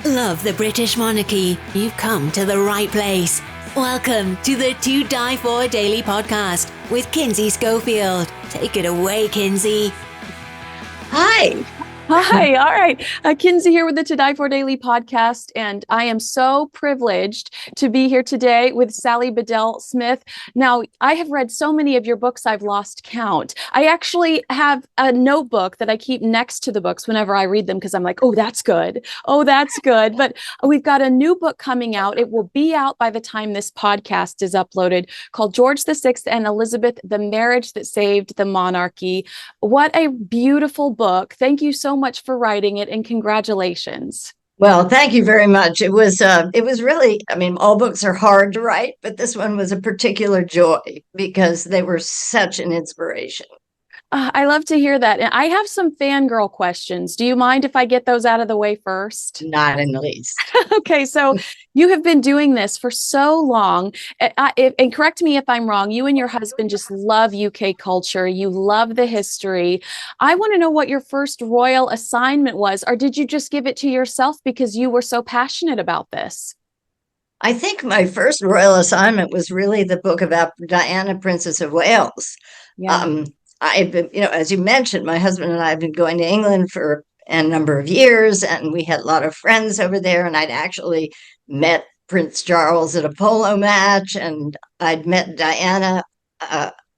Love the British monarchy? You've come to the right place. Welcome to the To Die For Daily Podcast with Kinsey Schofield. Take it away, Kinsey. Hi. Hi. All right. Kinsey here with the To Die For Daily podcast. And I am so privileged to be here today with Sally Bedell Smith. Now, I have read so many of your books, I've lost count. I actually have a notebook that I keep next to the books whenever I read them because I'm like, oh, that's good. Oh, that's good. But we've got a new book coming out. It will be out by the time this podcast is uploaded, called George VI and Elizabeth, The Marriage That Saved the Monarchy. What a beautiful book. Thank you so much for writing it, and congratulations. Well, thank you very much. It was really, all books are hard to write, but this one was a particular joy because they were such an inspiration. I love to hear that. And I have some fangirl questions. Do you mind if I get those out of the way first? Not in the least. Okay, so you have been doing this for so long. And correct me if I'm wrong, you and your husband just love UK culture. You love the history. I want to know what your first royal assignment was, or did you just give it to yourself because you were so passionate about this? I think my first royal assignment was really the book about Diana, Princess of Wales. Yeah. I've been, as you mentioned, my husband and I have been going to England for a number of years, and we had a lot of friends over there. And I'd actually met Prince Charles at a polo match, and I'd met Diana,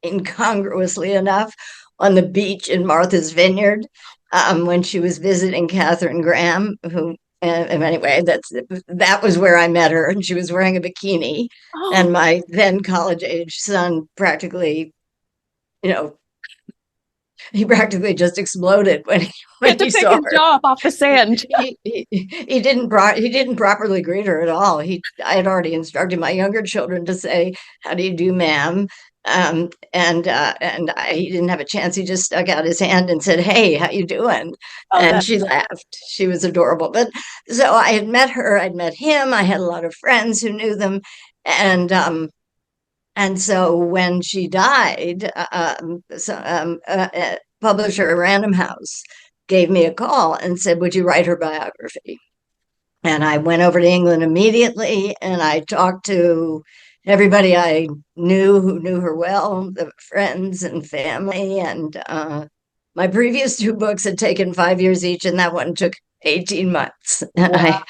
incongruously enough, on the beach in Martha's Vineyard when she was visiting Catherine Graham, who. And anyway, that was where I met her, and she was wearing a bikini, and my then college-age son practically, he practically just exploded when he saw her. Jaw up off the sand. He didn't properly greet her at all. I had already instructed my younger children to say, "How do you do, ma'am?" He didn't have a chance. He just stuck out his hand and said, "Hey, how you doing?" And she laughed. She was adorable. But so I had met her. I'd met him. I had a lot of friends who knew them, and so when she died, publisher Random House gave me a call and said, "Would you write her biography?" And I went over to England immediately, and I talked to everybody I knew who knew her well, the friends and family. And my previous two books had taken 5 years each, and that one took 18 months. And Wow.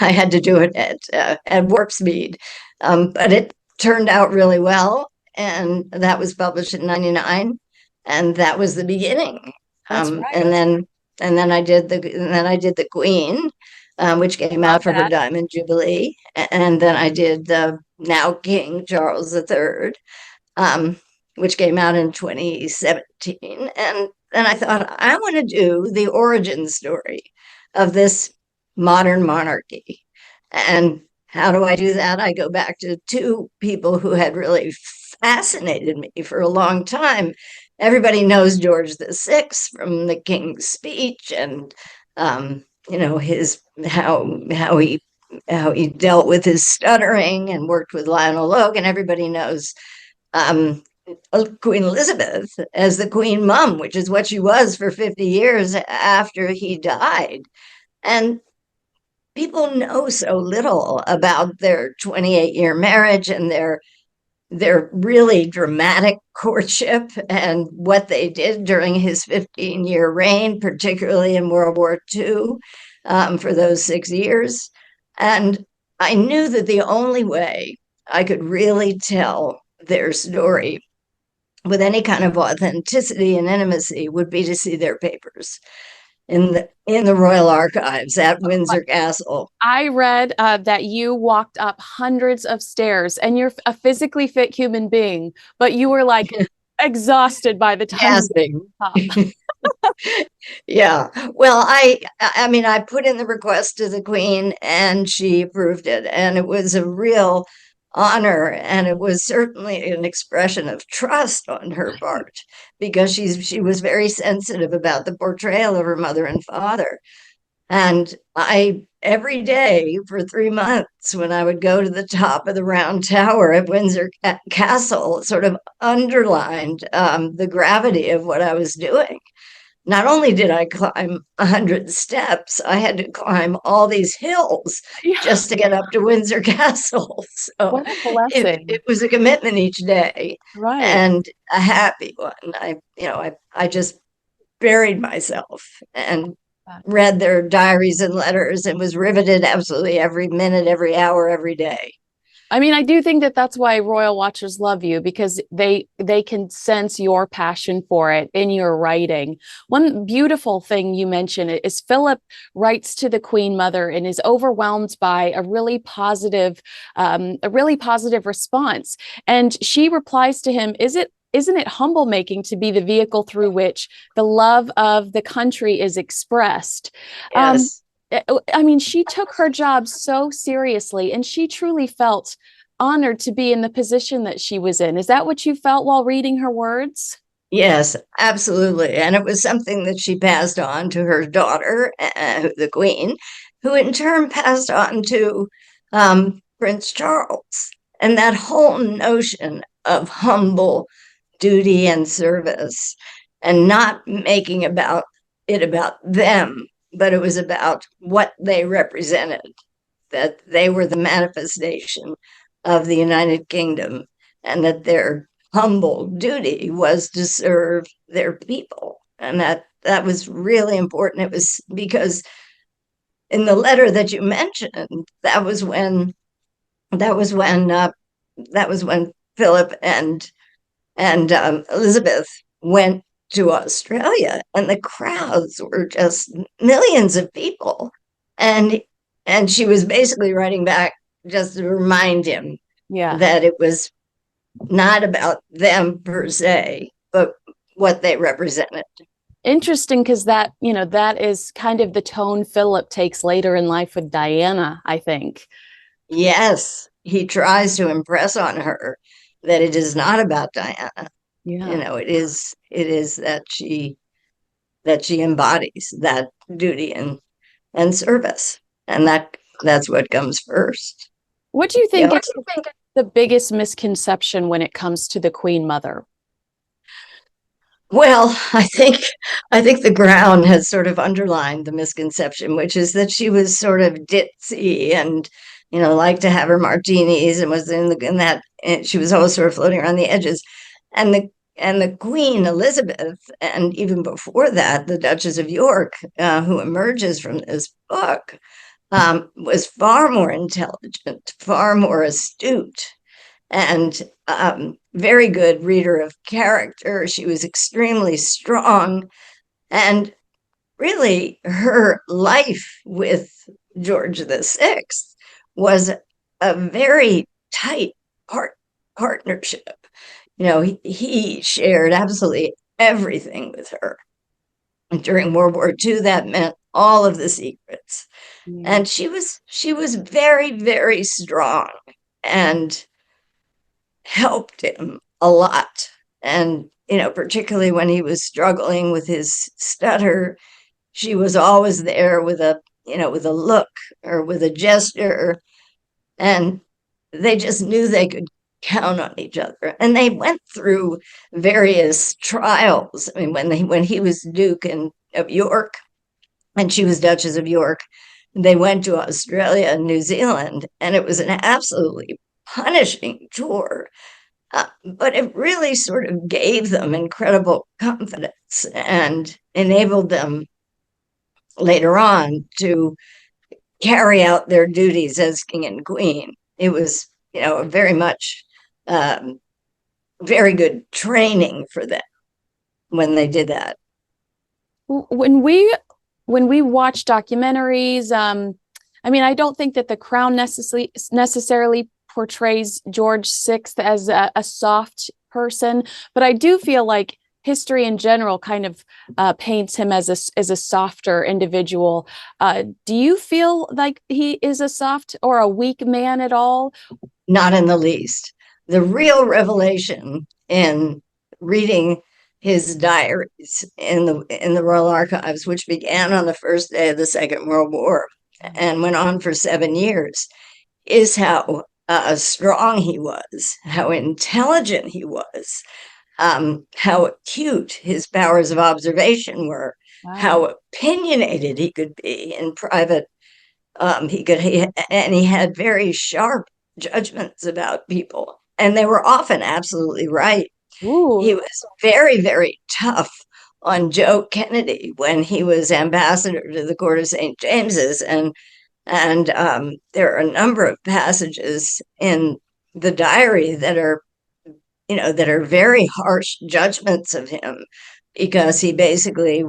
I had to do it at warp speed. But it turned out really well. And that was published in 1999. And that was the beginning. That's right. And then I did the Queen, which came out for her Diamond Jubilee. And then I did the now King Charles III, which came out in 2017. And then I thought, I want to do the origin story of this modern monarchy. And how do I do that? I go back to two people who had really fascinated me for a long time. Everybody knows George VI from the King's Speech, and his how he dealt with his stuttering and worked with Lionel Logan. Everybody knows Queen Elizabeth as the Queen Mum, which is what she was for 50 years after he died. And people know so little about their 28-year marriage and their really dramatic courtship and what they did during his 15-year reign, particularly in World War II, for those 6 years. And I knew that the only way I could really tell their story with any kind of authenticity and intimacy would be to see their papers in the Royal Archives at Windsor Castle. I read that you walked up hundreds of stairs, and you're a physically fit human being, but you were like exhausted by the time. Yeah. Well, I put in the request to the Queen, and she approved it, and it was a real honor, and it was certainly an expression of trust on her part, because she was very sensitive about the portrayal of her mother and father. And every day for 3 months, when I would go to the top of the round tower at Windsor Castle, sort of underlined the gravity of what I was doing. not only did I climb 100 steps, I had to climb all these hills Yeah. just to get up to Windsor Castle. So What a blessing. it was a commitment each day, Right. and a happy one. I just buried myself and read their diaries and letters and was riveted absolutely every minute, every hour, every day. I mean, I do think that that's why royal watchers love you, because they can sense your passion for it in your writing. One beautiful thing you mentioned is Philip writes to the Queen Mother and is overwhelmed by a really positive response. And she replies to him, isn't it humble making to be the vehicle through which the love of the country is expressed? Yes. I mean, she took her job so seriously, and she truly felt honored to be in the position that she was in. Is that what you felt while reading her words? Yes, absolutely. And it was something that she passed on to her daughter, the Queen, who in turn passed on to Prince Charles. And that whole notion of humble duty and service, and not making it about them, but it was about what they represented, that they were the manifestation of the United Kingdom, and that their humble duty was to serve their people. And that was really important. It was because in the letter that you mentioned, that was when that was when Philip and Elizabeth went to Australia, and the crowds were just millions of people, and she was basically writing back just to remind him Yeah. that it was not about them per se, but what they represented. Interesting, because that is kind of the tone Philip takes later in life with Diana, I think. Yes, he tries to impress on her that it is not about Diana. Yeah. It is that she embodies that duty and service, and that's what comes first. What do you think Yeah. is the biggest misconception when it comes to the Queen Mother? Well, I think the Crown has sort of underlined the misconception, which is that she was sort of ditzy and liked to have her martinis and was in that, and she was always sort of floating around the edges. And the Queen Elizabeth, and even before that, the Duchess of York, who emerges from this book, was far more intelligent, far more astute, and very good reader of character. She was extremely strong, and really her life with George VI was a very tight partnership. He shared absolutely everything with her. And during World War II, that meant all of the secrets. Yeah. And she was very, very strong and helped him a lot. And, particularly when he was struggling with his stutter, she was always there with with a look or with a gesture. And they just knew they could count on each other. And they went through various trials. I mean, when he was Duke of York and she was Duchess of York, they went to Australia and New Zealand, and it was an absolutely punishing tour. But it really sort of gave them incredible confidence and enabled them later on to carry out their duties as king and queen. It was, very much very good training for them when they did that. When we watch documentaries, I mean, I don't think that the Crown necessarily portrays George VI as a soft person, but I do feel like history in general kind of paints him as a softer individual. Do you feel like he is a soft or a weak man at all? Not in the least. The real revelation in reading his diaries in the Royal Archives, which began on the first day of the Second World War and went on for 7 years, is how strong he was, how intelligent he was, how acute his powers of observation were, Wow. how opinionated he could be in private. He had very sharp judgments about people, and they were often absolutely right. Ooh. He was very, very tough on Joe Kennedy when he was ambassador to the court of St. James's, and there are a number of passages in the diary that are, that are very harsh judgments of him, because he basically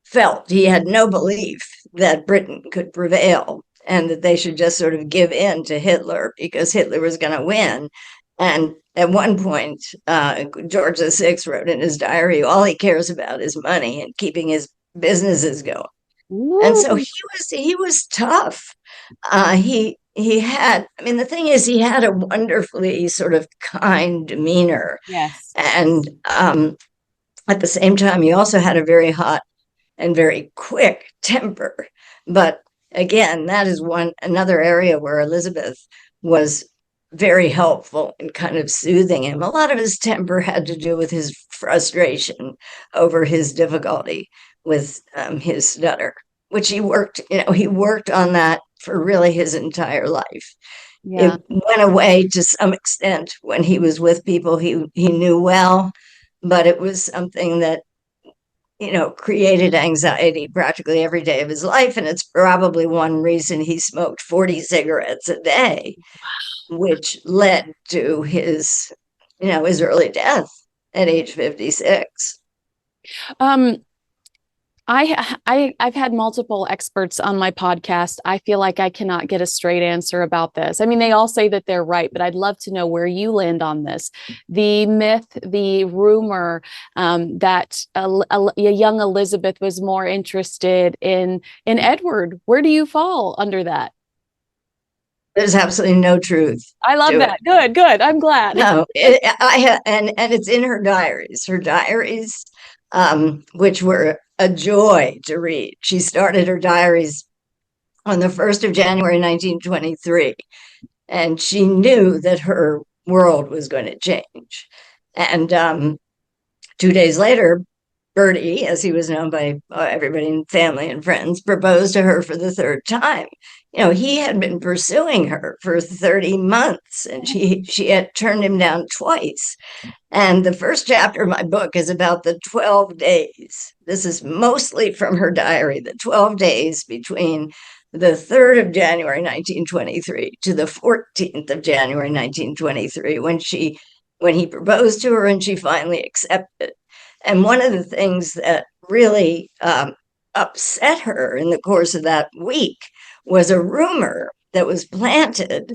felt he had no belief that Britain could prevail and that they should just sort of give in to Hitler because Hitler was going to win. And at one point, George VI wrote in his diary, all he cares about is money and keeping his businesses going. Ooh. And so he was tough. He had, I mean, the thing is, he had a wonderfully sort of kind demeanor. Yes. And at the same time, he also had a very hot and very quick temper. But again, that is another area where Elizabeth was very helpful in kind of soothing him. A lot of his temper had to do with his frustration over his difficulty with his stutter, which he worked on that for really his entire life. Yeah. It went away to some extent when he was with people he knew well, but it was something that created anxiety practically every day of his life. And it's probably one reason he smoked 40 cigarettes a day, which led to his early death at age 56. I've had multiple experts on my podcast. I feel like I cannot get a straight answer about this. I mean, they all say that they're right, but I'd love to know where you land on this. The myth, the rumor that a young Elizabeth was more interested in Edward. Where do you fall under that? There's absolutely no truth. I love that. Good. I'm glad. No, and it's in her diaries. Her diaries, which were a joy to read. She started her diaries on the 1st of January, 1923, and she knew that her world was going to change. And 2 days later, Bertie, as he was known by everybody in family and friends, proposed to her for the third time. He had been pursuing her for 30 months, and she had turned him down twice. And the first chapter of my book is about the 12 days. This is mostly from her diary, the 12 days between the 3rd of January, 1923 to the 14th of January, 1923, when he proposed to her and she finally accepted. And one of the things that really upset her in the course of that week was a rumor that was planted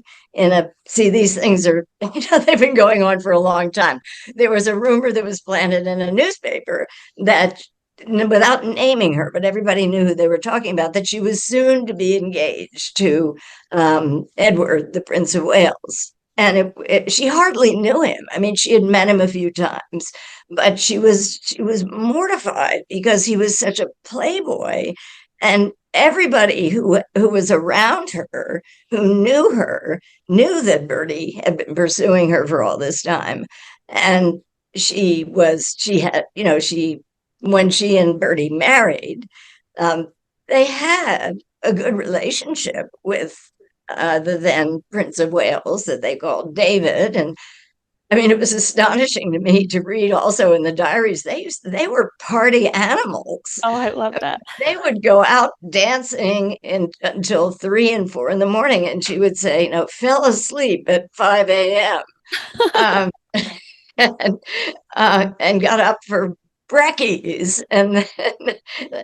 these things are, they've been going on for a long time. There was a rumor that was planted in a newspaper that, without naming her, but everybody knew who they were talking about, that she was soon to be engaged to Edward, the Prince of Wales. And she hardly knew him. I mean, she had met him a few times, but she was mortified because he was such a playboy. And everybody who was around her, who knew her, knew that Bertie had been pursuing her for all this time. And when she and Bertie married, they had a good relationship with the then Prince of Wales that they called David. And I mean, it was astonishing to me to read also in the diaries, they were party animals. Oh, I love that. They would go out dancing until 3 and 4 in the morning. And she would say, fell asleep at 5 a.m. And got up for brekkies and then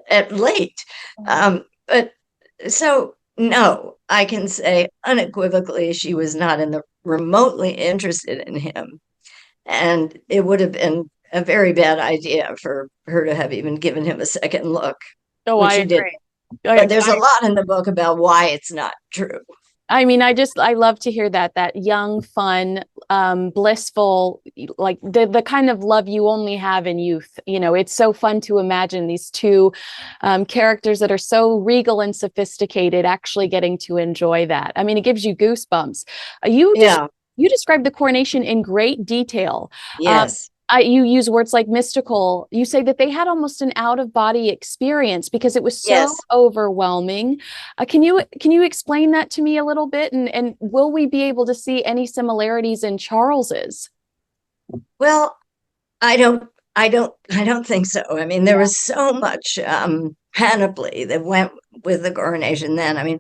at late. But so, no, I can say unequivocally she was not remotely interested in him. And it would have been a very bad idea for her to have even given him a second look. Oh, I agree. But there's a lot in the book about why it's not true. I mean, I love to hear that young, fun, blissful, like the kind of love you only have in youth. It's so fun to imagine these two characters that are so regal and sophisticated actually getting to enjoy that. I mean, it gives you goosebumps. you describe the coronation in great detail. Yes. You use words like mystical. You say that they had almost an out-of-body experience because it was so Yes. overwhelming. Can you explain that to me a little bit? And will we be able to see any similarities in Charles's? Well, I don't think so. I mean, there was so much panoply that went with the coronation then. I mean,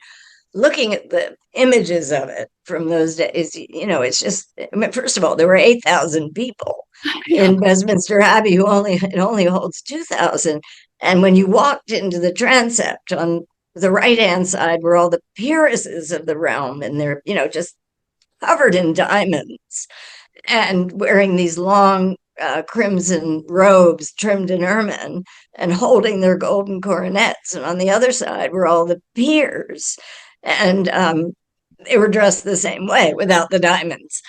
looking at the images of it from those days, it's just, I mean, first of all, there were 8,000 people Yeah. in Westminster Abbey it only holds 2,000. And when you walked into the transept, on the right-hand side were all the peeresses of the realm, and they're, just covered in diamonds and wearing these long crimson robes trimmed in ermine and holding their golden coronets. And on the other side were all the peers. And they were dressed the same way without the diamonds.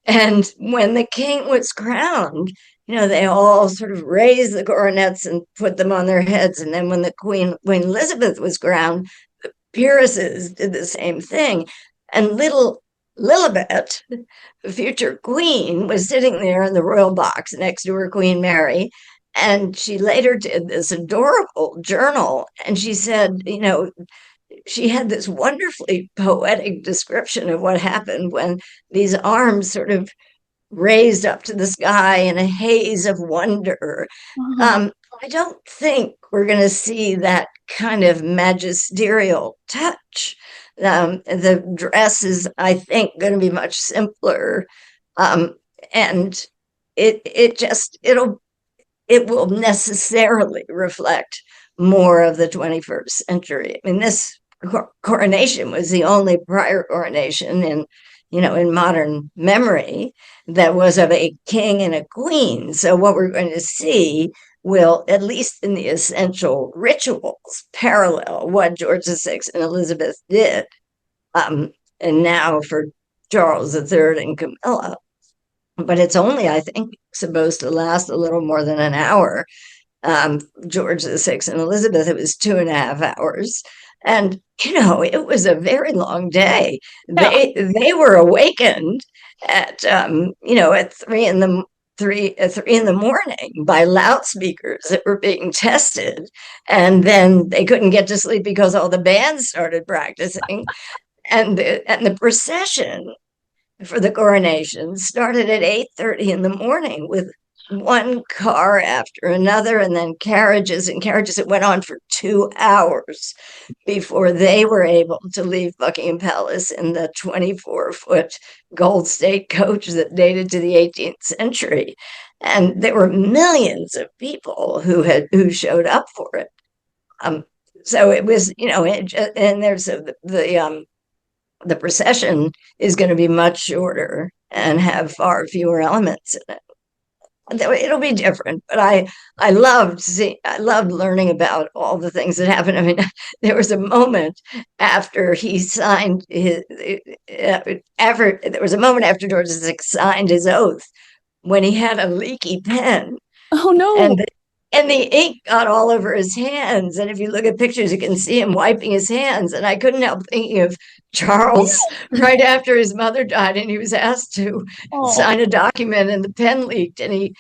And when the king was crowned, they all sort of raised the coronets and put them on their heads. And then when Queen Elizabeth was crowned, the peeresses did the same thing. And little Lilibet, the future queen, was sitting there in the royal box next to her Queen Mary. And she later did this adorable journal. And she said, she had this wonderfully poetic description of what happened when these arms sort of raised up to the sky in a haze of wonder. I don't think we're going to see that kind of magisterial touch. The dress is, I think, going to be much simpler, and it will necessarily reflect more of the 21st century. I mean, this coronation was the only prior coronation in modern memory that was of a king and a queen. So what we're going to see will, at least in the essential rituals, parallel what George VI and Elizabeth did. And now for Charles III and Camilla. But it's only, I think, supposed to last a little more than an hour. George VI and Elizabeth, it was 2.5 hours. And, it was a very long day. Yeah. They were awakened at, at 3 in the morning by loudspeakers that were being tested. And then they couldn't get to sleep because all the bands started practicing. And the procession for the coronation started at 8:30 in the morning with one car after another, and then carriages and carriages. It went on for 2 hours before they were able to leave Buckingham Palace in the 24-foot gold state coach that dated to the 18th century. And there were millions of people who showed up for it. So it was, and there's the procession is going to be much shorter and have far fewer elements in it. It'll be different, but I loved learning about all the things that happened. I mean, there was a moment after he signed there was a moment after George VI signed his oath when he had a leaky pen. Oh no. And the ink got all over his hands. And if you look at pictures, you can see him wiping his hands. And I couldn't help thinking of Charles right after his mother died, and he was asked to sign a document, and the pen leaked. And he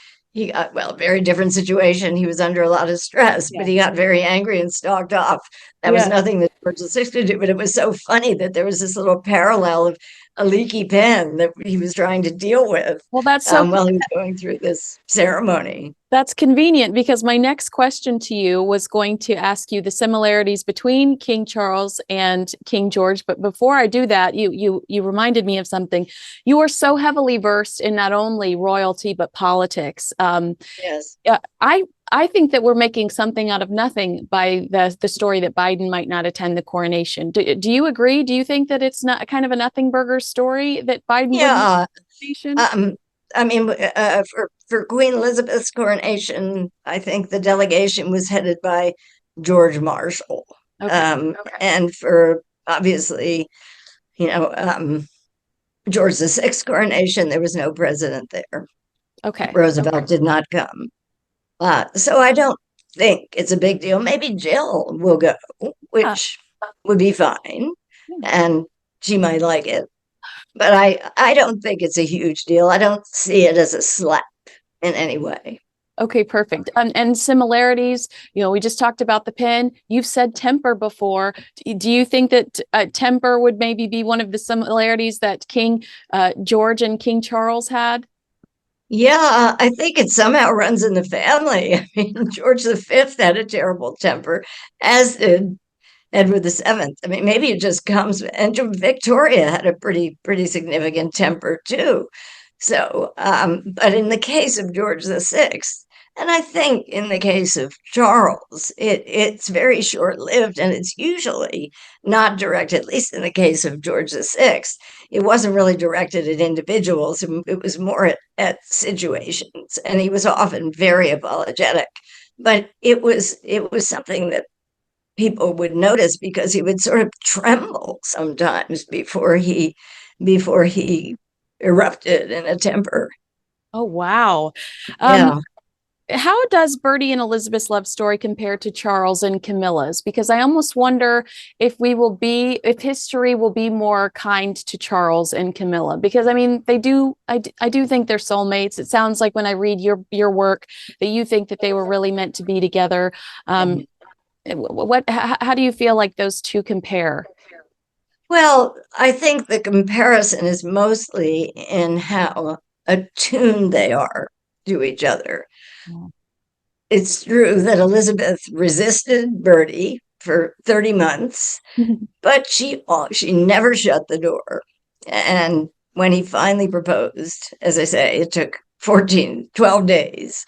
got, well, very different situation. He was under a lot of stress, but he got very angry and stalked off. That was nothing that George VI could do, but it was so funny that there was this little parallel of a leaky pen that he was trying to deal with. Well, that's so while he was going through this ceremony. That's convenient, because my next question to you was going to ask you the similarities between King Charles and King George. But before I do that, you reminded me of something. You are so heavily versed in not only royalty, but politics. Yes. I think that we're making something out of nothing by the story that Biden might not attend the coronation. Do you agree? Do you think that it's not kind of a nothing burger story that Biden Yeah. wouldn't? I mean, for Queen Elizabeth's coronation, I think the delegation was headed by George Marshall. Okay. And for, obviously, George VI's coronation, there was no president there. Okay. Roosevelt did not come. So I don't think it's a big deal. Maybe Jill will go, which would be fine, and she might like it. but I don't think it's a huge deal. I don't see it as a slap in any way. Okay, perfect. And similarities, we just talked about the pen. You've said temper before. Do you think that temper would maybe be one of the similarities that King George and King Charles had? Yeah, I think it somehow runs in the family. I mean, George V had a terrible temper, as did Edward VII. I mean, maybe it just comes, and Victoria had a pretty significant temper too. So, but in the case of George VI, and I think in the case of Charles, it's very short-lived, and it's usually not directed, at least in the case of George VI, it wasn't really directed at individuals. It was more at situations, and he was often very apologetic. But it was something that people would notice because he would sort of tremble sometimes before he erupted in a temper. Oh, wow. Um, Yeah. how does Bertie and Elizabeth's love story compare to Charles and Camilla's? Because I almost wonder if history will be more kind to Charles and Camilla. Because I mean, I do think they're soulmates. It sounds like when I read your work that you think that they were really meant to be together. How do you feel like those two compare? Well, I think the comparison is mostly in how attuned they are to each other. Yeah. It's true that Elizabeth resisted Bertie for 30 months, but she never shut the door. And when he finally proposed, as I say, it took 12 days.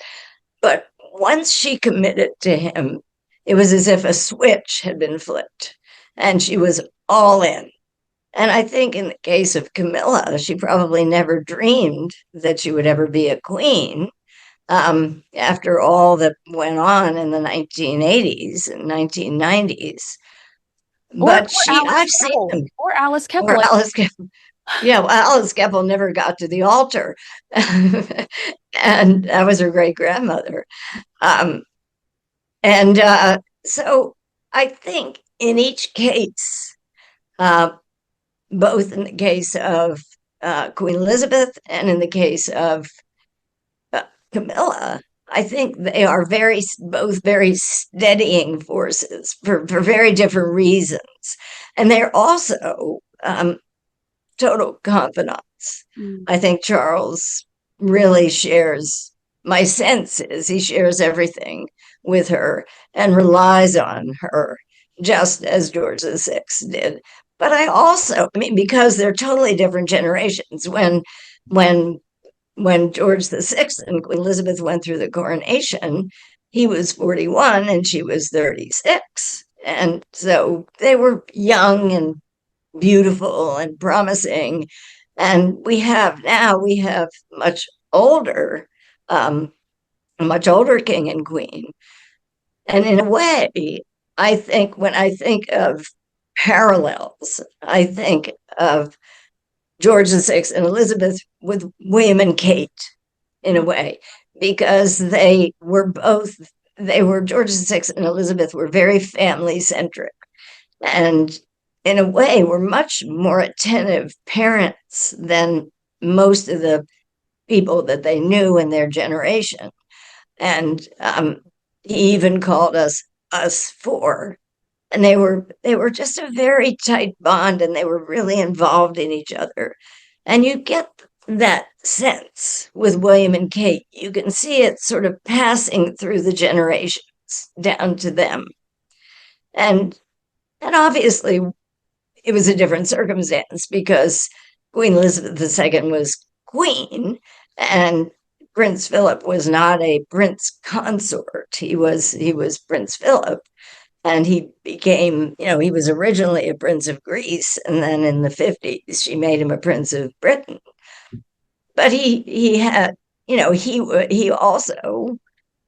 But once she committed to him, it was as if a switch had been flipped and she was all in. And I think in the case of Camilla, she probably never dreamed that she would ever be a queen, after all that went on in the 1980s and 1990s. Or But Alice I've seen Keppel. them, Or Alice or Keppel. Alice Keppel. Yeah, well, Alice Keppel never got to the altar, and that was her great grandmother. Um, and so I think in each case, uh, both in the case of Queen Elizabeth and in the case of Camilla, I think they are both very steadying forces for very different reasons. And they're also total confidants. Mm. I think Charles really shares, my sense is he shares everything with her and relies on her, just as George VI did. But I mean, because they're totally different generations. When when George VI and Queen Elizabeth went through the coronation, he was 41 and she was 36. And so they were young and beautiful and promising. And we have older, um, much older king and queen. And in a way, I think when I think of parallels, I think of George VI and Elizabeth with William and Kate in a way, because George VI and Elizabeth were very family centric. And in a way, were much more attentive parents than most of the people that they knew in their generation. And he even called us four. And they were just a very tight bond, and they were really involved in each other. And you get that sense with William and Kate. You can see it sort of passing through the generations down to them. And and obviously it was a different circumstance because Queen Elizabeth II was queen, and Prince Philip was not a prince consort. He was Prince Philip, and he became, he was originally a prince of Greece, and then in the 50s she made him a prince of Britain. But he had, he also,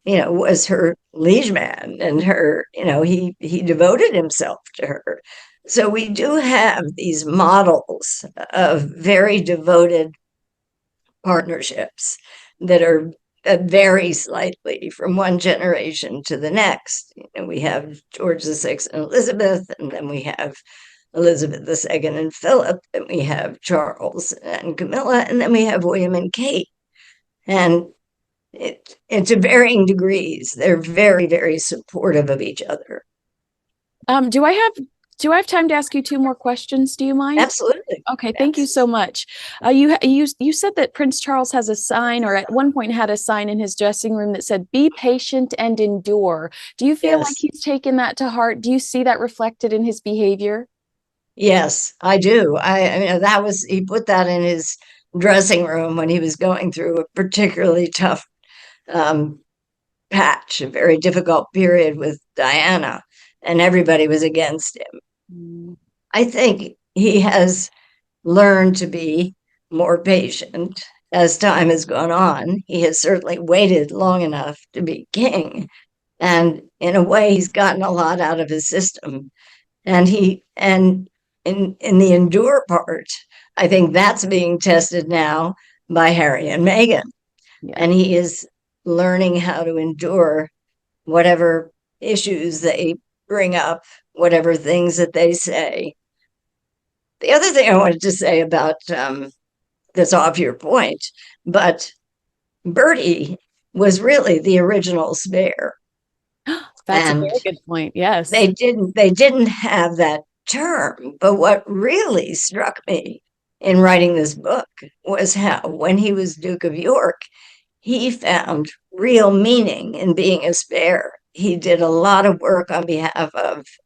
was her liege man, and he devoted himself to her. So we do have these models of very devoted partnerships that are vary slightly from one generation to the next. We have George VI and Elizabeth, and then we have Elizabeth II and Philip, and we have Charles and Camilla, and then we have William and Kate. And to varying degrees, they're very, very supportive of each other. Do I have time to ask you two more questions? Do you mind? Absolutely. Okay, thank you so much. You said that Prince Charles has a sign, or at one point had a sign in his dressing room that said, "Be patient and endure." Do you feel like he's taken that to heart? Do you see that reflected in his behavior? Yes, I do. I mean, he put that in his dressing room when he was going through a particularly tough um, patch, a very difficult period with Diana, and everybody was against him. I think he has learned to be more patient as time has gone on. He has certainly waited long enough to be king. And in a way, he's gotten a lot out of his system. And in the endure part, I think that's being tested now by Harry and Meghan. Yeah. And he is learning how to endure whatever issues they bring up, whatever things that they say. The other thing I wanted to say about this off your point, but Bertie was really the original spare. That's a very good point. Yes. They didn't have that term, but what really struck me in writing this book was how when he was Duke of York, he found real meaning in being a spare. He did a lot of work on behalf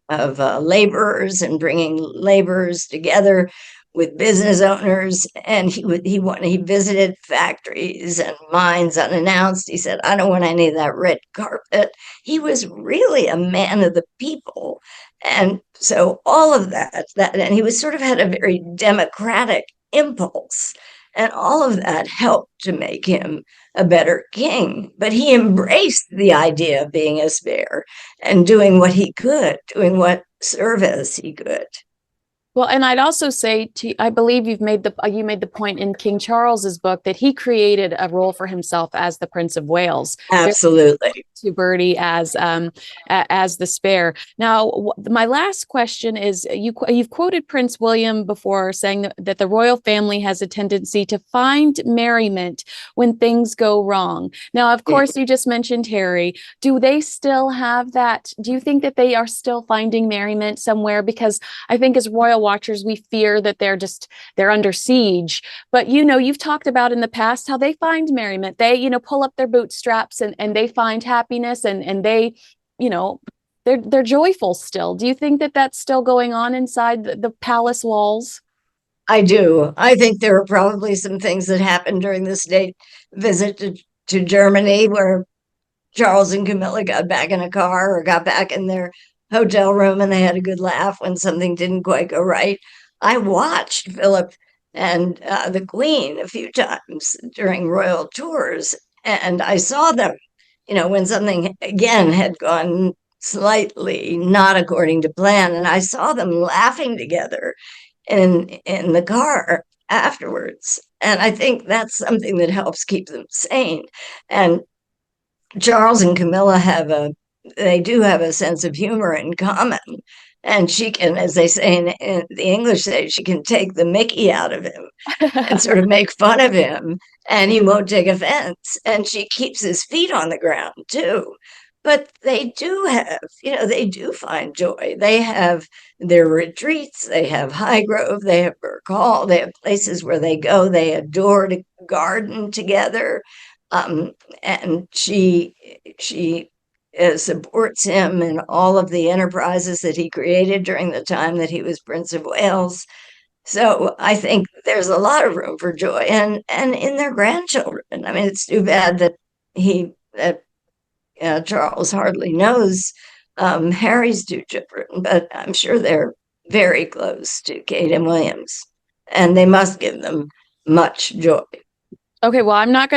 of laborers and bringing laborers together with business owners. And he visited factories and mines unannounced. He said, "I don't want any of that red carpet." He was really a man of the people. And so all of that, and he was sort of had a very democratic impulse. And all of that helped to make him a better king. But he embraced the idea of being a spare and doing what he could, doing what service he could. Well, and I'd also say, I believe you made the point in King Charles's book that he created a role for himself as the Prince of Wales. Absolutely. To Bertie as the spare. Now, my last question is: you've quoted Prince William before, saying that the royal family has a tendency to find merriment when things go wrong. Now, of course, you just mentioned Harry. Do they still have that? Do you think that they are still finding merriment somewhere? Because I think as royal watchers, we fear that they're under siege. But you've talked about in the past how they find merriment. They pull up their bootstraps and they find happiness and they they're joyful still. Do you think that that's still going on inside the palace walls? I do. I think there are probably some things that happened during the state visit to Germany where Charles and Camilla got back in a car or got back in their hotel room and they had a good laugh when something didn't quite go right. I watched Philip and the Queen a few times during royal tours, and I saw them, when something again had gone slightly not according to plan, and I saw them laughing together in the car afterwards. And I think that's something that helps keep them sane. And Charles and Camilla they do have a sense of humor in common. And she can, as they say in the English, she can take the Mickey out of him and sort of make fun of him, and he won't take offense. And she keeps his feet on the ground too. But they do find joy. They have their retreats, they have Highgrove, they have Burke Hall, they have places where they go, they adore to garden together. And she supports him in all of the enterprises that he created during the time that he was Prince of Wales. So I think there's a lot of room for joy, and in their grandchildren. I mean, it's too bad that Charles hardly knows Harry's two children, but I'm sure they're very close to Kate and Williams, and they must give them much joy. Okay, well, I'm not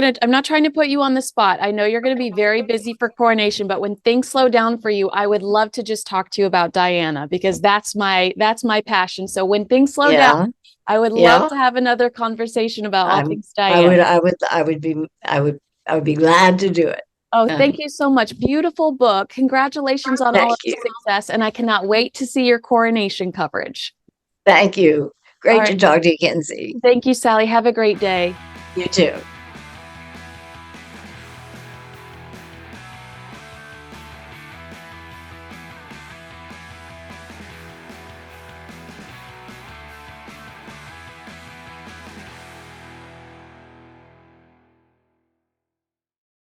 trying to put you on the spot. I know you're going to be very busy for coronation, but when things slow down for you, I would love to just talk to you about Diana, because that's my passion. So when things slow down, I would love to have another conversation about all things Diana. I would be glad to do it. Oh, thank you so much. Beautiful book. Congratulations on all of the success. And I cannot wait to see your coronation coverage. Thank you. All Great to right. talk to you, Kinsey. Thank you, Sally. Have a great day. You too.